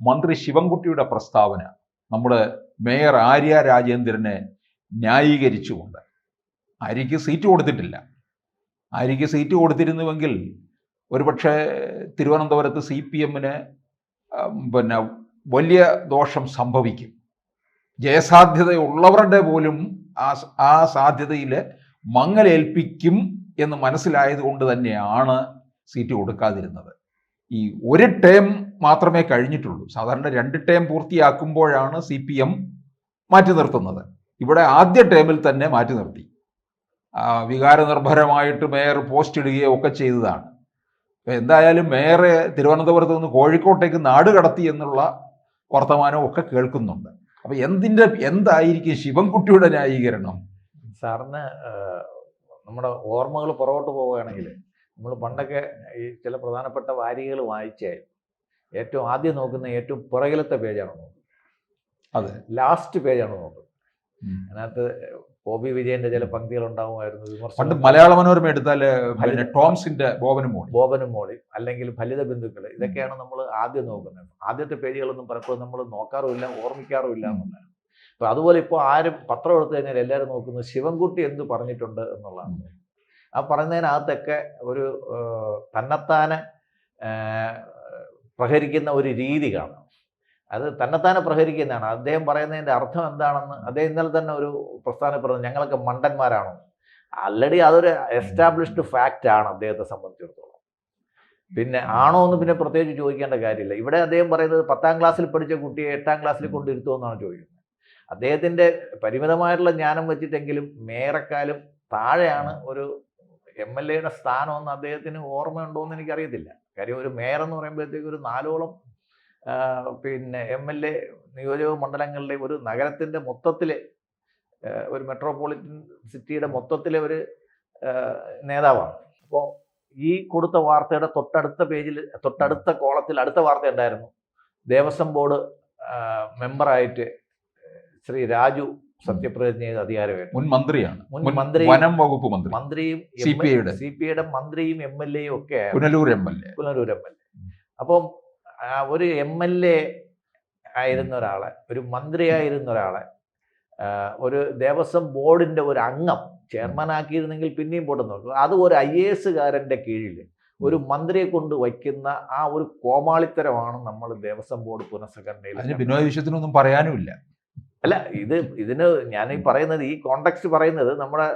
മന്ത്രി ശിവൻകുട്ടിയുടെ പ്രസ്താവന നമ്മുടെ മേയർ ആര്യ രാജേന്ദ്രനെ ന്യായീകരിച്ചുകൊണ്ട്. ആര്യയ്ക്ക് സീറ്റ് കൊടുത്തിട്ടില്ല. ആര്യയ്ക്ക് സീറ്റ് കൊടുത്തിരുന്നുവെങ്കിൽ ഒരുപക്ഷെ തിരുവനന്തപുരത്ത് CPM-ന് വലിയ ദോഷം സംഭവിക്കും. ജയസാധ്യതയുള്ളവരുടെ പോലും ആ സാധ്യതയിൽ മങ്ങലേൽപ്പിക്കും എന്ന് മനസ്സിലായതുകൊണ്ട് തന്നെയാണ് സീറ്റ് കൊടുക്കാതിരുന്നത്. ഈ ഒരു ടേം മാത്രമേ കഴിഞ്ഞിട്ടുള്ളൂ. സാധാരണ 2 ടേം പൂർത്തിയാക്കുമ്പോഴാണ് CPM മാറ്റി നിർത്തുന്നത്. ഇവിടെ ആദ്യ ടേമിൽ തന്നെ മാറ്റി നിർത്തി. വികാരനിർഭരമായിട്ട് മേയർ പോസ്റ്റ് ഇടുകയോ ഒക്കെ ചെയ്തതാണ്. എന്തായാലും മേയറെ തിരുവനന്തപുരത്ത് നിന്ന് കോഴിക്കോട്ടേക്ക് നാട് കടത്തി എന്നുള്ള വർത്തമാനവും ഒക്കെ കേൾക്കുന്നുണ്ട്. അപ്പൊ എന്തായിരിക്കും ശിവൻകുട്ടിയുടെ ന്യായീകരണം? സാറിന് നമ്മുടെ ഓർമ്മകൾ പുറകോട്ട് പോവുകയാണെങ്കിൽ നമ്മൾ പണ്ടൊക്കെ ഈ ചില പ്രധാനപ്പെട്ട വാരികകൾ വായിച്ചാൽ ഏറ്റവും ആദ്യം നോക്കുന്ന ഏറ്റവും പുറകിലത്തെ പേജാണ് നോക്കുന്നത്. അതെ, ലാസ്റ്റ് പേജാണ് നോക്കുന്നത്. അതിനകത്ത് ബോബി വിജയന്റെ ചില പങ്ക്തികൾ ഉണ്ടാകുമായിരുന്നു. പണ്ട് മലയാള മനോരമ എടുത്താൽ ടോംസിന്റെ ബോബനും മോളി അല്ലെങ്കിൽ ഫലിത ബന്ധുക്കൾ, ഇതൊക്കെയാണ് നമ്മൾ ആദ്യം നോക്കുന്നത്. ആദ്യത്തെ പേജുകളൊന്നും പലപ്പോഴും നമ്മൾ നോക്കാറുമില്ല, ഓർമ്മിക്കാറുമില്ല എന്നുള്ളതാണ്. അപ്പൊ അതുപോലെ ഇപ്പോൾ ആരും പത്രം എടുത്തു കഴിഞ്ഞാൽ എല്ലാവരും നോക്കുന്നത് ശിവൻകുട്ടി എന്ത് പറഞ്ഞിട്ടുണ്ട് എന്നുള്ളതാണ്. ആ പറയുന്നതിനകത്തൊക്കെ ഒരു തന്നെത്താനെ പ്രഹരിക്കുന്ന ഒരു രീതി കാണാം. അത് തന്നെത്താനെ പ്രഹരിക്കുന്നതാണ്. അദ്ദേഹം പറയുന്നതിൻ്റെ അർത്ഥം എന്താണെന്ന് അദ്ദേഹം ഇന്നലെ തന്നെ ഒരു പ്രസ്താവന പറഞ്ഞു, ഞങ്ങളൊക്കെ മണ്ടന്മാരാണോ. ആൾറെഡി അതൊരു എസ്റ്റാബ്ലിഷ്ഡ് ഫാക്റ്റ് ആണ് അദ്ദേഹത്തെ സംബന്ധിച്ചിടത്തോളം. പിന്നെ ആണോ എന്ന് പിന്നെ പ്രത്യേകിച്ച് ചോദിക്കേണ്ട കാര്യമില്ല. ഇവിടെ അദ്ദേഹം പറയുന്നത് 10ാം ക്ലാസ്സിൽ പഠിച്ച കുട്ടിയെ 8ാം ക്ലാസ്സിൽ കൊണ്ടിരുത്തുമെന്നാണ് ചോദിക്കുന്നത്. അദ്ദേഹത്തിൻ്റെ പരിമിതമായിട്ടുള്ള ജ്ഞാനം വെച്ചിട്ടെങ്കിലും മേയറെക്കാളും താഴെയാണ് ഒരു MLA-യുടെ സ്ഥാനമെന്ന് അദ്ദേഹത്തിന് ഓർമ്മയുണ്ടോ എന്ന് എനിക്കറിയത്തില്ല. കാര്യം ഒരു മേയർ എന്ന് പറയുമ്പോഴത്തേക്ക് ഒരു 4ഓളം MLA നിയോജക മണ്ഡലങ്ങളുടെ ഒരു നഗരത്തിൻ്റെ മൊത്തത്തിലെ ഒരു മെട്രോപൊളിറ്റൻ സിറ്റിയുടെ മൊത്തത്തിലെ ഒരു നേതാവാണ്. അപ്പോൾ ഈ കൊടുത്ത വാർത്തയുടെ തൊട്ടടുത്ത പേജിൽ തൊട്ടടുത്ത കോളത്തിൽ അടുത്ത വാർത്ത ഉണ്ടായിരുന്നു. ദേവസ്വം ബോർഡ് മെമ്പറായിട്ട് ശ്രീ രാജു സത്യപ്രതിജ്ഞ ചെയ്ത് അധികാരമേറ്റു. മുൻ മന്ത്രിയാണ്, മുൻ മന്ത്രിയും വനം വകുപ്പ് മന്ത്രിയും CPI-യുടെ മന്ത്രിയും MLA-യും ഒക്കെ പുനലൂർ MLA. അപ്പം ഒരു MLA ആയിരുന്ന ഒരാളെ, ഒരു മന്ത്രിയായിരുന്ന ഒരാളെ, ഒരു ദേവസ്വം ബോർഡിന്റെ ഒരു അംഗം ചെയർമാൻ ആക്കിയിരുന്നെങ്കിൽ പിന്നെയും പോട്ടെന്ന് നോക്കും. അത് ഒരു IAS-കാരൻ്റെ കീഴിൽ ഒരു മന്ത്രിയെ കൊണ്ട് വയ്ക്കുന്ന ആ ഒരു കോമാളിത്തരമാണ് നമ്മൾ ദേവസ്വം ബോർഡ് പുനഃസംഘടനയിൽ. അതിന് ബിനോയ് വിശ്വത്തിനൊന്നും പറയാനുമില്ല. അല്ല, ഇതിന് ഞാൻ ഈ പറയുന്നത്, ഈ കോണ്ടെക്സ്റ്റ് പറയുന്നത് നമ്മുടെ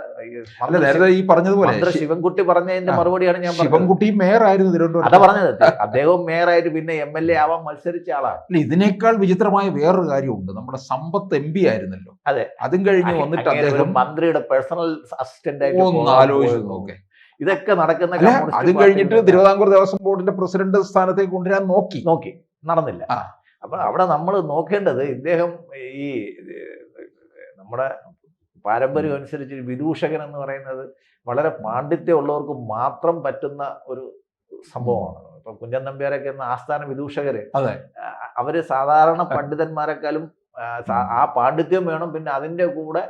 ഈ പറഞ്ഞതുപോലെ ശിവൻകുട്ടി പറഞ്ഞതിന്റെ മറുപടിയാണ് ഞാൻ പറഞ്ഞത്. ശിവൻകുട്ടി മേയർ ആയിരുന്നു തിരുവനന്തപുരം. അതാ പറഞ്ഞത്, അദ്ദേഹവും മേയറായിട്ട് പിന്നെ MLA ആവാൻ മത്സരിച്ച ആളാണ്. അല്ല, ഇതിനേക്കാൾ വിചിത്രമായ വേറൊരു കാര്യമുണ്ട്. നമ്മുടെ സമ്പത്ത് MP ആയിരുന്നല്ലോ. അതെ, അതും കഴിഞ്ഞ് വന്നിട്ട് അദ്ദേഹം മന്ത്രിയുടെ പേഴ്സണൽ അസിസ്റ്റന്റ് ആയിട്ട് ഒന്ന് ആലോചിച്ച് നോക്കെ. ഇതൊക്കെ നടക്കുന്ന അതും കഴിഞ്ഞിട്ട് തിരുവിതാംകൂർ ദേവസ്വം ബോർഡിന്റെ പ്രസിഡന്റ് സ്ഥാനത്തേക്ക് കൊണ്ടുവരാൻ നോക്കി, നടന്നില്ല. അപ്പൊ അവിടെ നമ്മൾ നോക്കേണ്ടത്, ഇദ്ദേഹം ഈ നമ്മുടെ പാരമ്പര്യം അനുസരിച്ച് വിദൂഷകൻ എന്ന് പറയുന്നത് വളരെ പാണ്ഡിത്യമുള്ളവർക്ക് മാത്രം പറ്റുന്ന ഒരു സംഭവമാണ്. ഇപ്പൊ കുഞ്ചൻ നമ്പ്യാരൊക്കെ എന്ന ആസ്ഥാന വിദൂഷകര്, അവര് സാധാരണ പണ്ഡിതന്മാരെക്കാളും ആ പാണ്ഡിത്യം വേണം, പിന്നെ അതിൻ്റെ കൂടെ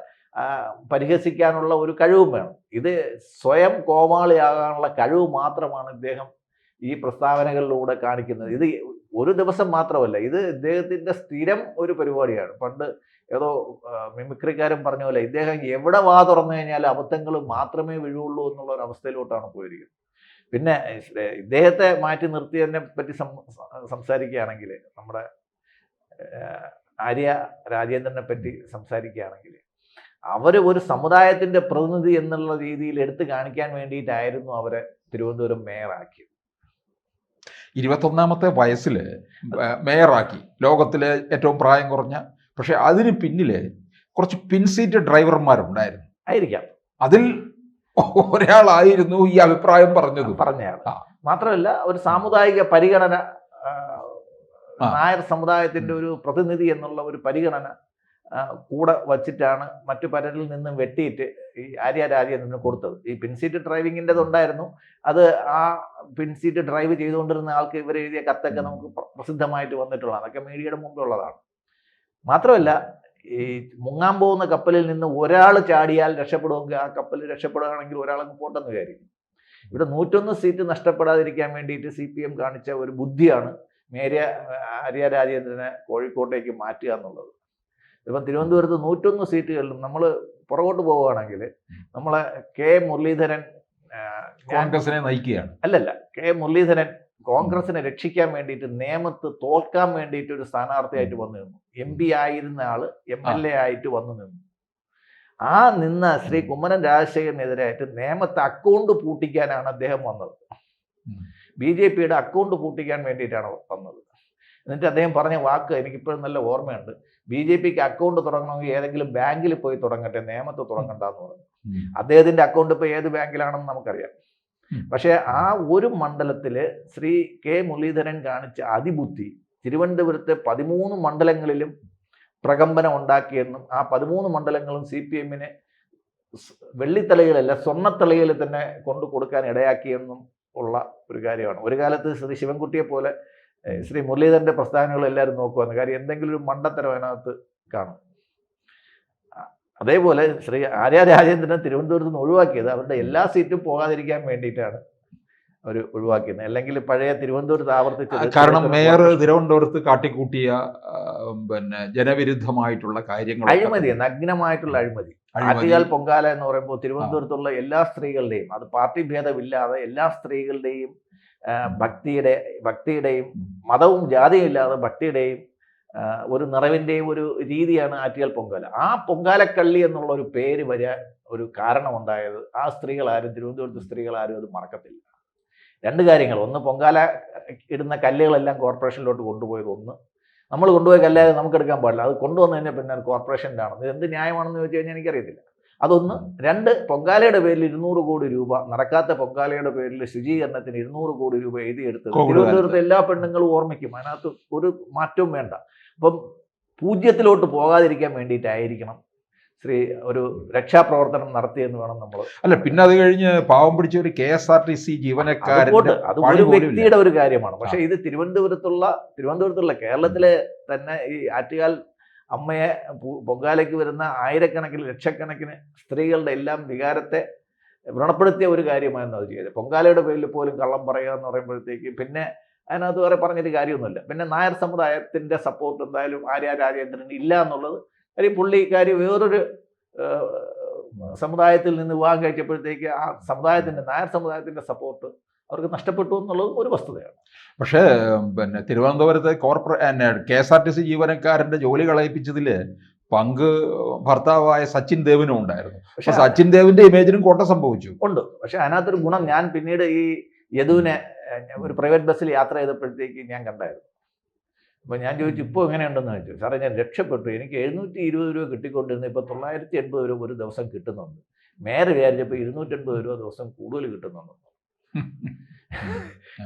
പരിഹസിക്കാനുള്ള ഒരു കഴിവും വേണം. ഇത് സ്വയം കോമാളിയാകാനുള്ള കഴിവ് മാത്രമാണ് ഇദ്ദേഹം ഈ പ്രസ്താവനകളിലൂടെ കാണിക്കുന്നത്. ഇത് ഒരു ദിവസം മാത്രമല്ല, ഇത് ഇദ്ദേഹത്തിൻ്റെ സ്ഥിരം ഒരു പരിപാടിയാണ്. പണ്ട് ഏതോ മിമിക്രിക്കാരൻ പറഞ്ഞ പോലെ ഇദ്ദേഹം എവിടെ വാ തുറന്നു കഴിഞ്ഞാൽ അബദ്ധങ്ങൾ മാത്രമേ വീഴുള്ളൂ എന്നുള്ള ഒരു അവസ്ഥയിലോട്ടാണ് പോയിരിക്കുന്നത്. പിന്നെ ഇദ്ദേഹത്തെ മാറ്റി നിർത്തിയതിനെ പറ്റി സംസാരിക്കുകയാണെങ്കിൽ, നമ്മുടെ ആര്യ രാജേന്ദ്രനെ പറ്റി സംസാരിക്കുകയാണെങ്കിൽ, അവർ ഒരു സമുദായത്തിൻ്റെ പ്രതിനിധി എന്നുള്ള രീതിയിൽ എടുത്തു കാണിക്കാൻ വേണ്ടിയിട്ടായിരുന്നു അവരെ തിരുവനന്തപുരം മേയറാക്കിയത്. 21ാമത്തെ വയസ്സിൽ മേയറാക്കി, ലോകത്തിലെ ഏറ്റവും പ്രായം കുറഞ്ഞ. പക്ഷെ അതിന് പിന്നിൽ കുറച്ച് പിൻസീറ്റ് ഡ്രൈവർമാരുണ്ടായിരുന്നു ആയിരിക്കാം. അതിൽ ഒരാളായിരുന്നു ഈ അഭിപ്രായം പറഞ്ഞയാൾ. മാത്രമല്ല, ഒരു സാമുദായിക പരിഗണന, നായർ സമുദായത്തിന്റെ ഒരു പ്രതിനിധി എന്നുള്ള ഒരു പരിഗണന കൂടെ വച്ചിട്ടാണ് മറ്റു പലരിൽ നിന്നും വെട്ടിയിട്ട് ഈ ആര്യ രാജേന്ദ്രന് കൊടുത്തത്. ഈ പിൻസീറ്റ് ഡ്രൈവിങ്ങിൻ്റെതുണ്ടായിരുന്നു. അത് ആ പിൻസീറ്റ് ഡ്രൈവ് ചെയ്തുകൊണ്ടിരുന്ന ആൾക്ക് ഇവർ എഴുതിയ കത്തൊക്കെ നമുക്ക് പ്രസിദ്ധമായിട്ട് വന്നിട്ടുള്ളതാണ്. അതൊക്കെ മീഡിയയുടെ മുമ്പുള്ളതാണ്. മാത്രമല്ല, ഈ മുങ്ങാൻ പോകുന്ന കപ്പലിൽ നിന്ന് ഒരാൾ ചാടിയാൽ രക്ഷപ്പെടുമെങ്കിൽ ആ കപ്പൽ രക്ഷപ്പെടുകയാണെങ്കിൽ ഒരാളങ്ങ് പോട്ടെന്ന് വിചാരിക്കും. ഇവിടെ 101 സീറ്റ് നഷ്ടപ്പെടാതിരിക്കാൻ വേണ്ടിയിട്ട് CPM കാണിച്ച ഒരു ബുദ്ധിയാണ് ആര്യ രാജേന്ദ്രനെ കോഴിക്കോട്ടേക്ക് മാറ്റുക എന്നുള്ളത്. ഇപ്പം തിരുവനന്തപുരത്ത് 101 സീറ്റുകളിലും നമ്മൾ പുറകോട്ട് പോവുകയാണെങ്കിൽ നമ്മളെ കെ മുരളീധരൻ കോൺഗ്രസിനെ നയിക്കുകയാണ്. അല്ലല്ല, കെ മുരളീധരൻ കോൺഗ്രസിനെ രക്ഷിക്കാൻ വേണ്ടിയിട്ട് നേമത്ത് തോൽക്കാൻ വേണ്ടിയിട്ട് ഒരു സ്ഥാനാർത്ഥിയായിട്ട് വന്നു നിന്നു. MP ആയിരുന്ന ആള് MLA ആയിട്ട് വന്നു നിന്നു. ആ നിന്ന ശ്രീ കുമ്മനം രാജശേഖരനെതിരായിട്ട് നേമത്ത് അക്കൗണ്ട് പൂട്ടിക്കാനാണ് അദ്ദേഹം വന്നത്. BJPയുടെ അക്കൗണ്ട് പൂട്ടിക്കാൻ വേണ്ടിയിട്ടാണ് വന്നത്. എന്നിട്ട് അദ്ദേഹം പറഞ്ഞ വാക്ക് എനിക്കിപ്പോഴും നല്ല ഓർമ്മയുണ്ട്. BJPക്ക് അക്കൗണ്ട് തുടങ്ങണമെങ്കിൽ ഏതെങ്കിലും ബാങ്കിൽ പോയി തുടങ്ങട്ടെ, നേമത്ത് തുടങ്ങണ്ടെന്ന് പറഞ്ഞു. അദ്ദേഹത്തിന്റെ അക്കൗണ്ട് ഇപ്പോൾ ഏത് ബാങ്കിലാണെന്ന് നമുക്കറിയാം. പക്ഷേ ആ ഒരു മണ്ഡലത്തില് ശ്രീ കെ മുരളീധരൻ കാണിച്ച അതിബുദ്ധി തിരുവനന്തപുരത്തെ 13 മണ്ഡലങ്ങളിലും പ്രകമ്പനം ഉണ്ടാക്കിയെന്നും ആ 13 മണ്ഡലങ്ങളും CPMനെ വെള്ളിത്തലയിലല്ല സ്വർണ്ണത്തലയിൽ തന്നെ കൊണ്ടു കൊടുക്കാൻ ഇടയാക്കിയെന്നും ഉള്ള ഒരു കാര്യമാണ്. ഒരു കാലത്ത് ശ്രീ ശിവൻകുട്ടിയെ പോലെ ശ്രീ മുരളീധരന്റെ പ്രസ്ഥാനങ്ങൾ എല്ലാവരും നോക്കുവാന്ന്. കാര്യം എന്തെങ്കിലും ഒരു മണ്ടത്തരം അതിനകത്ത് കാണും. അതേപോലെ ശ്രീ ആര്യ രാജേന്ദ്രനെ തിരുവനന്തപുരത്ത് നിന്ന് ഒഴിവാക്കിയത് അവരുടെ എല്ലാ സീറ്റും പോകാതിരിക്കാൻ വേണ്ടിയിട്ടാണ് അവർ ഒഴിവാക്കിയത്. അല്ലെങ്കിൽ പഴയ തിരുവനന്തപുരത്ത് ആവർത്തിച്ചത്, കാരണം മേയർ തിരുവനന്തപുരത്ത് കാട്ടിക്കൂട്ടിയ ജനവിരുദ്ധമായിട്ടുള്ള കാര്യങ്ങൾ, അഴിമതി, നഗ്നമായിട്ടുള്ള അഴിമതി. ആറ്റുകാൽ പൊങ്കാല എന്ന് പറയുമ്പോൾ തിരുവനന്തപുരത്തുള്ള എല്ലാ സ്ത്രീകളുടെയും, അത് പാർട്ടി ഭേദമില്ലാതെ എല്ലാ സ്ത്രീകളുടെയും ഭക്തിയുടെയും മതവും ജാതിയും ഇല്ലാതെ ഭക്തിയുടെയും ഒരു നിറവിൻ്റെയും ഒരു രീതിയാണ് ആറ്റുകാൽ പൊങ്കാല. ആ പൊങ്കാലക്കള്ളി എന്നുള്ള ഒരു പേര് വരാൻ ഒരു കാരണമുണ്ടായത് ആ സ്ത്രീകളാരും, തിരുവനന്തപുരത്ത് സ്ത്രീകളാരും അത് മറക്കത്തില്ല. 2 കാര്യങ്ങൾ. ഒന്ന്, പൊങ്കാല ഇടുന്ന കല്ലുകളെല്ലാം കോർപ്പറേഷനിലോട്ട് കൊണ്ടുപോയത്. ഒന്ന്, നമ്മൾ കൊണ്ടുപോയ കല്ലാതെ നമുക്ക് എടുക്കാൻ പാടില്ല, അത് കൊണ്ടുവന്നു കഴിഞ്ഞാൽ പിന്നെ അത് കോർപ്പറേഷൻ്റെ ആണ്. ഇത് എന്ത് ന്യായമാണെന്ന് ചോദിച്ചു കഴിഞ്ഞാൽ എനിക്കറിയത്തില്ല. അതൊന്ന്. 2, പൊങ്കാലയുടെ പേരിൽ 200 കോടി രൂപ, നടക്കാത്ത പൊങ്കാലയുടെ പേരിൽ ശുചീകരണത്തിന് 200 കോടി രൂപ എഴുതിയെടുത്തത് തിരുവനന്തപുരത്തെ എല്ലാ പെണ്ണുങ്ങളും ഓർമ്മിക്കും. അതിനകത്ത് ഒരു മാറ്റവും വേണ്ട. അപ്പം 0-ത്തിലോട്ട് പോകാതിരിക്കാൻ വേണ്ടിയിട്ടായിരിക്കണം ശ്രീ ഒരു രക്ഷാപ്രവർത്തനം നടത്തിയെന്ന് വേണം നമ്മൾ. അല്ല, പിന്നെ അത് കഴിഞ്ഞ് പാവം പിടിച്ച ഒരു KSRTC ജീവനക്കാരൻ, അത് ഒരു വ്യക്തിയുടെ ഒരു കാര്യമാണ്. പക്ഷെ ഇത് തിരുവനന്തപുരത്തുള്ള കേരളത്തിലെ തന്നെ ഈ ആറ്റുകാൽ അമ്മയെ പൊങ്കാലയ്ക്ക് വരുന്ന ആയിരക്കണക്കിന് ലക്ഷക്കണക്കിന് സ്ത്രീകളുടെ എല്ലാം വികാരത്തെ വ്രണപ്പെടുത്തിയ ഒരു കാര്യമായിരുന്നു അത് ചെയ്തത്. പൊങ്കാലയുടെ പേരിൽ പോലും കള്ളം പറയുക എന്ന് പറയുമ്പോഴത്തേക്ക് പിന്നെ അതിനകത്ത് വേറെ പറഞ്ഞൊരു കാര്യമൊന്നുമില്ല. പിന്നെ നായർ സമുദായത്തിൻ്റെ സപ്പോർട്ട് എന്തായാലും ആര്യ രാജേന്ദ്രൻ ഇല്ല എന്നുള്ളത് കാര്യം. പുള്ളിക്കാരി വേറൊരു സമുദായത്തിൽ നിന്ന് വിവാഹം കഴിച്ചപ്പോഴത്തേക്ക് ആ സമുദായത്തിൻ്റെ, നായർ സമുദായത്തിൻ്റെ സപ്പോർട്ട് അവർക്ക് നഷ്ടപ്പെട്ടു എന്നുള്ളത് ഒരു വസ്തുതയാണ്. പക്ഷേ തിരുവനന്തപുരത്തെ KSRTC ജീവനക്കാരൻ്റെ ജോലി കളയിപ്പിച്ചതിൽ പങ്ക് ഭർത്താവായ സച്ചിൻ ദേവിനും ഉണ്ടായിരുന്നു. പക്ഷെ സച്ചിൻ ദേവിന്റെ ഇമേജിനും കോട്ടം സംഭവിച്ചു ഉണ്ട്. പക്ഷെ അതിനകത്തൊരു ഗുണം ഞാൻ പിന്നീട് ഈ യദുവിനെ ഒരു പ്രൈവറ്റ് ബസ്സിൽ യാത്ര ചെയ്തപ്പോഴത്തേക്ക് ഞാൻ കണ്ടായിരുന്നു. അപ്പോൾ ഞാൻ ചോദിച്ചു, ഇപ്പോൾ എങ്ങനെയുണ്ടെന്ന് ചോദിച്ചു. സാറേ, ഞാൻ രക്ഷപ്പെട്ടു, എനിക്ക് 720 രൂപ കിട്ടിക്കൊണ്ടിരുന്ന ഇപ്പോൾ 980 രൂപ ഒരു ദിവസം കിട്ടുന്നുണ്ട്. മേയർ വിചാരിച്ചപ്പോൾ 280 രൂപ ദിവസം കൂടുതൽ കിട്ടുന്നുണ്ട്.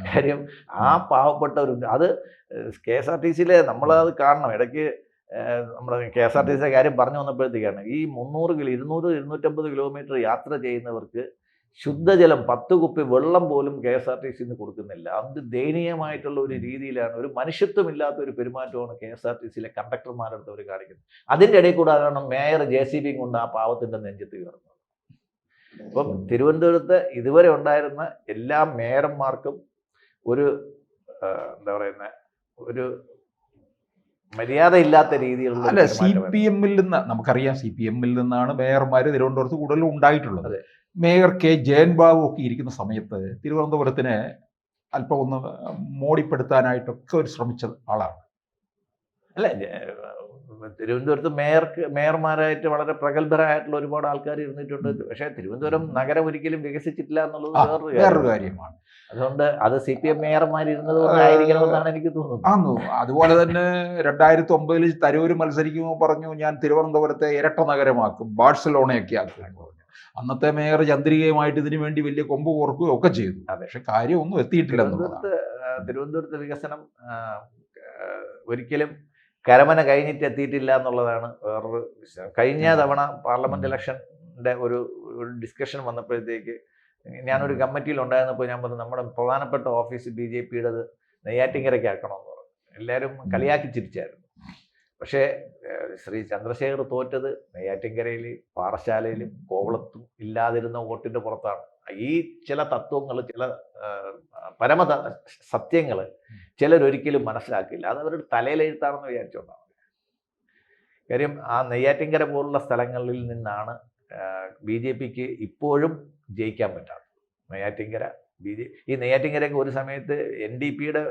കാര്യം ആ പാവപ്പെട്ട ഒരു അത് KSRTCയിലെ നമ്മളത് കാണണം. ഇടയ്ക്ക് നമ്മുടെ KSRTCയുടെ കാര്യം പറഞ്ഞു വന്നപ്പോഴത്തേക്കാണ് ഈ 200-250 കിലോമീറ്റർ യാത്ര ചെയ്യുന്നവർക്ക് ശുദ്ധജലം 10 കുപ്പി വെള്ളം പോലും KSRTCന്ന് കൊടുക്കുന്നില്ല. അത് ദയനീയമായിട്ടുള്ള ഒരു രീതിയിലാണ്, ഒരു മനുഷ്യത്വമില്ലാത്ത ഒരു പെരുമാറ്റമാണ് KSRTCയിലെ കണ്ടക്ടർമാരുടെ അടുത്ത് അവർ കാണിക്കുന്നത്. അതിൻ്റെ ഇടയിൽ കൂടാണ് മേയർ JCB കൊണ്ട് ആ പാവത്തിൻ്റെ നെഞ്ചത്ത് കയറുന്നത്. അപ്പം തിരുവനന്തപുരത്ത് ഇതുവരെ ഉണ്ടായിരുന്ന എല്ലാ മേയർമാർക്കും ഒരു എന്താ പറയുന്ന ഒരു മര്യാദയില്ലാത്ത രീതിയിലുള്ള, അല്ല, CPMൽ നിന്ന് നമുക്കറിയാം, CPMൽ നിന്നാണ് മേയർമാർ തിരുവനന്തപുരത്ത് കൂടുതലും ഉണ്ടായിട്ടുള്ളത്. Mayor K. ജയൻ ബാബു ഒക്കെ ഇരിക്കുന്ന സമയത്ത് തിരുവനന്തപുരത്തിനെ അല്പം ഒന്ന് മോടിപ്പെടുത്താനായിട്ടൊക്കെ ഒരു ശ്രമിച്ച ആളാണ്. അല്ല, തിരുവനന്തപുരത്ത് മേയർമാരായിട്ട് വളരെ പ്രഗത്ഭരായിട്ടുള്ള ഒരുപാട് ആൾക്കാർ ഇരുന്നിട്ടുണ്ട്. പക്ഷേ തിരുവനന്തപുരം നഗരം ഒരിക്കലും വികസിച്ചിട്ടില്ല എന്നുള്ളത് വേറൊരു കാര്യമാണ്. അതുകൊണ്ട് അത് CPM മേയർമാർ ഇരുന്നത് കൊണ്ടായിരിക്കണമെന്നാണ് എനിക്ക് തോന്നുന്നത്. അതുപോലെ തന്നെ 2009 തരൂര് മത്സരിക്കുമ്പോൾ പറഞ്ഞു, ഞാൻ തിരുവനന്തപുരത്തെ ഇരട്ട നഗരമാക്കും, ബാഴ്സലോണയൊക്കെ ആക്കും. അന്നത്തെ മേയർ ചന്ദ്രികയുമായിട്ട് ഇതിനു വേണ്ടി വലിയ കൊമ്പ് കോർക്കുകയും ഒക്കെ ചെയ്തു. പക്ഷെ കാര്യമൊന്നും എത്തിയിട്ടില്ല. തിരുവനന്തപുരത്തെ വികസനം ഒരിക്കലും കരമന കഴിഞ്ഞിട്ട് എത്തിയിട്ടില്ല എന്നുള്ളതാണ് വേറൊരു വിഷയം. കഴിഞ്ഞ തവണ പാർലമെന്റ് ഇലക്ഷൻ്റെ ഒരു ഡിസ്കഷൻ വന്നപ്പോഴത്തേക്ക് ഞാനൊരു കമ്മിറ്റിയിൽ ഉണ്ടായിരുന്നപ്പോൾ ഞാൻ പറഞ്ഞു, നമ്മുടെ പ്രധാനപ്പെട്ട ഓഫീസ് BJPയുടേത് നെയ്യാറ്റിൻകരയ്ക്ക് ആക്കണമെന്ന് പറഞ്ഞു. എല്ലാവരും കളിയാക്കി ചിരിച്ചായിരുന്നു. പക്ഷേ ശ്രീ ചന്ദ്രശേഖർ തോറ്റത് നെയ്യാറ്റിൻകരയിലും പാറശാലയിലും കോവളത്തും ഇല്ലാതിരുന്ന വോട്ടിൻ്റെ പുറത്താണ്. ഈ ചില തത്വങ്ങൾ, ചില പരമ സത്യങ്ങൾ ചിലരൊരിക്കലും മനസ്സിലാക്കില്ല. അത് അവരുടെ തലയിലെഴുത്താണെന്ന് വിചാരിച്ചുകൊണ്ടാണ്. കാര്യം ആ നെയ്യാറ്റിൻകര പോലുള്ള സ്ഥലങ്ങളിൽ നിന്നാണ് BJPക്ക് ഇപ്പോഴും ജയിക്കാൻ പറ്റാത്തത്. നെയ്യാറ്റിൻകര ഈ നെയ്യാറ്റിൻകരയൊക്കെ ഒരു സമയത്ത് NDPയുടെ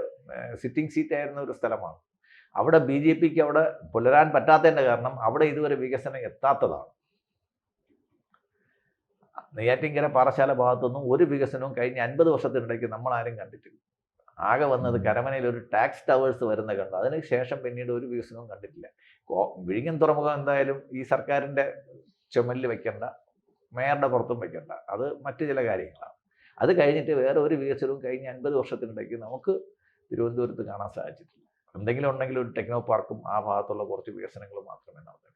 സിറ്റിംഗ് സീറ്റ് ആയിരുന്ന ഒരു സ്ഥലമാണ്. അവിടെ BJPക്ക് അവിടെ പുലരാൻ പറ്റാത്തതിൻ്റെ കാരണം അവിടെ ഇതുവരെ വികസനം എത്താത്തതാണ്. നെയ്യാറ്റിൻകര പാറശാല ഭാഗത്തൊന്നും ഒരു വികസനവും കഴിഞ്ഞ 50 വർഷത്തിനിടയ്ക്ക് നമ്മൾ ആരും കണ്ടിട്ടില്ല. ആകെ വന്നത് കരമനയിൽ ഒരു ടാക്സ് ടവേഴ്സ് വരുന്ന കണ്ടു. അതിനുശേഷം പിന്നീട് ഒരു വികസനവും കണ്ടിട്ടില്ല. വിഴിഞ്ഞം തുറമുഖം എന്തായാലും ഈ സർക്കാരിൻ്റെ ചുമലിൽ വെക്കേണ്ട, മേയറുടെ പുറത്തും വെക്കേണ്ട, അത് മറ്റു ചില കാര്യങ്ങളാണ്. അത് കഴിഞ്ഞിട്ട് വേറെ ഒരു വികസനവും കഴിഞ്ഞ 50 വർഷത്തിനിടയ്ക്ക് നമുക്ക് തിരുവനന്തപുരത്ത് കാണാൻ സാധിച്ചിട്ടില്ല. എന്തെങ്കിലും ഉണ്ടെങ്കിൽ ഒരു ടെക്നോ പാർക്കും ആ ഭാഗത്തുള്ള കുറച്ച് വികസനങ്ങളും മാത്രമേ നടന്നിട്ടുള്ളൂ.